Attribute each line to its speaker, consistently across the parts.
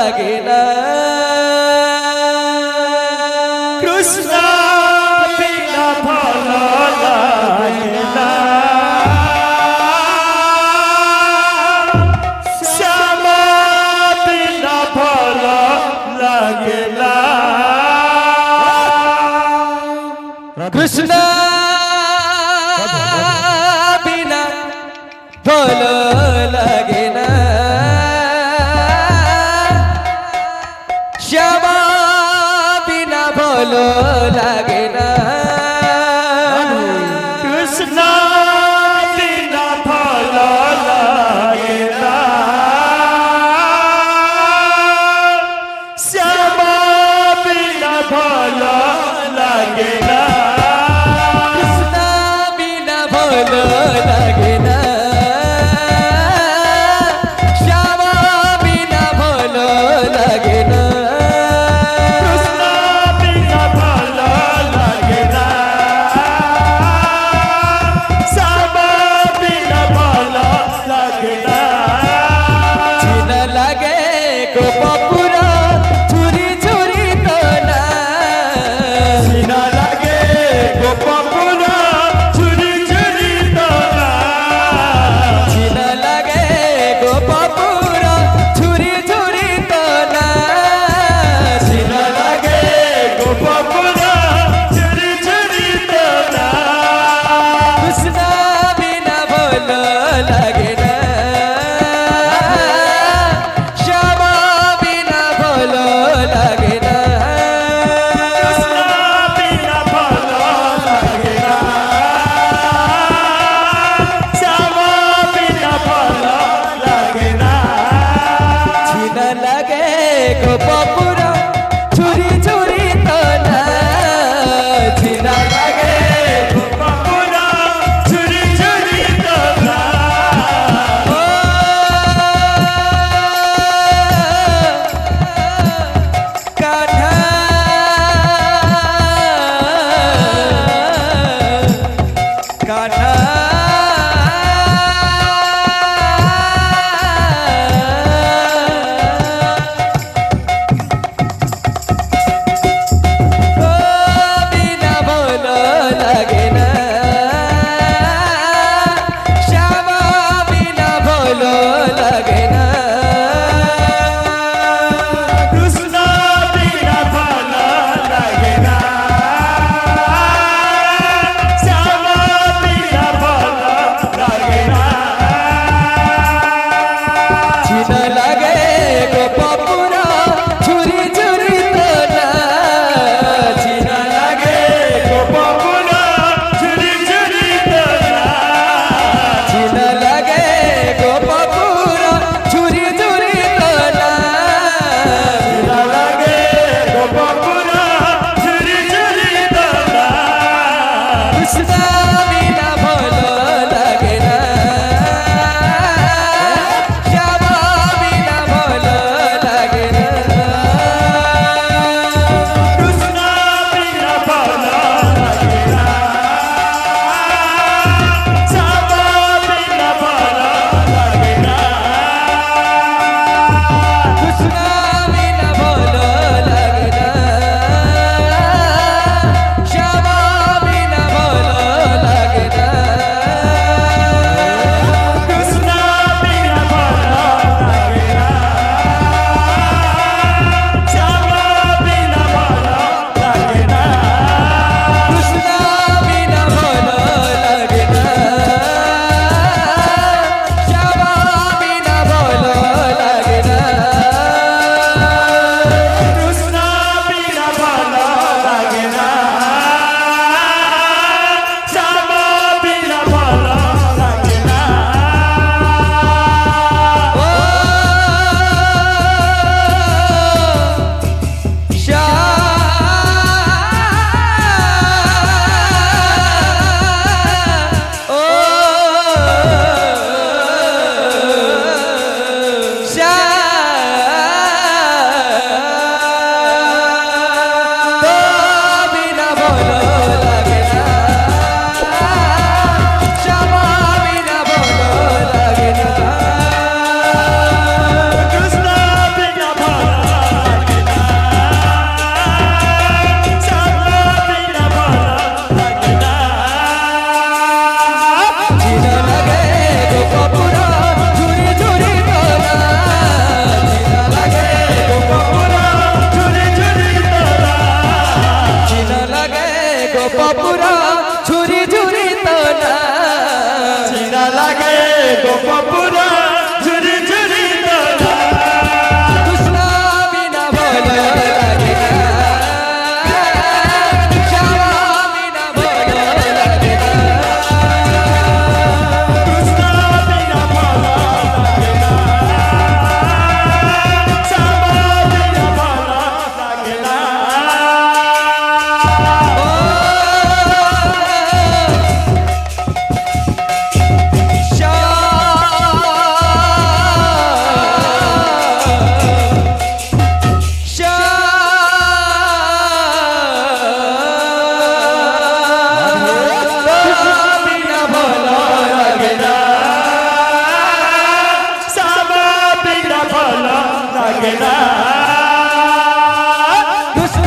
Speaker 1: लागेना
Speaker 2: कृष्ण बिना भला लागेना श्याम बिना भला लागेना
Speaker 1: कृष्ण बिना भलो लागेना श्याम बिना भलो लागेना
Speaker 2: कृष्ण बिना भला लागेना श्याम बिना भला लागेना
Speaker 1: कृष्ण बिना भलो लागेना श्याम बिना भलो लागेना
Speaker 2: कृष्ण बिना भला लागेना श्याम बिना भला लागेना
Speaker 1: छिन लागे गोपपुरा छुरी छुरी तोना
Speaker 2: सीना लागे गोपपुरा छुरी छुरी तोला
Speaker 1: छिन लागे गोपपुरा छुरी छुरी तोना
Speaker 2: सीना लागे गोपपुरा छुरी छुरी तोला
Speaker 1: कृष्ण बिना भलो लागेना श्याम बिना भलो लागेना
Speaker 2: कृष्ण बिना भला लागेना श्याम बिना भला लागेना
Speaker 1: छिन लागे गोपपुरा छुरी छुरी तोना छिन लागे
Speaker 2: गोपपुरा छुरी छुरी तोला
Speaker 1: कान्हा कान्हा
Speaker 2: লাগে না
Speaker 1: কৃষ্ণ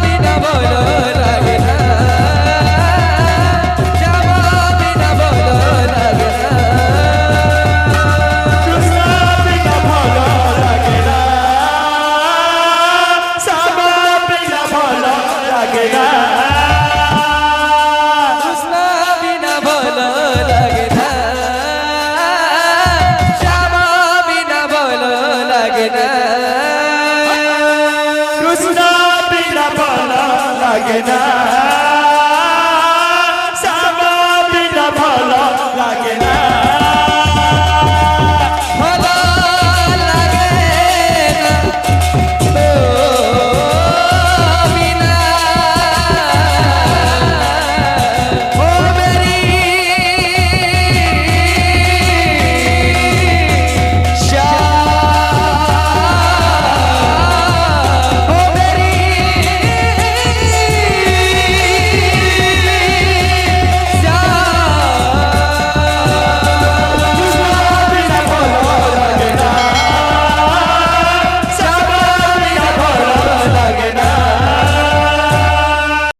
Speaker 1: বিনা ভালো লাগে না শ্যামা বিনা ভালো লাগে না
Speaker 2: কৃষ্ণ বিনা ভালো লাগে না শ্যামা বিনা ভালো লাগে না
Speaker 1: কৃষ্ণ বিনা ভালো লাগে না শ্যামা বিনা ভালো লাগে না
Speaker 2: কৃষ্ণ বিনা ভালো লাগে না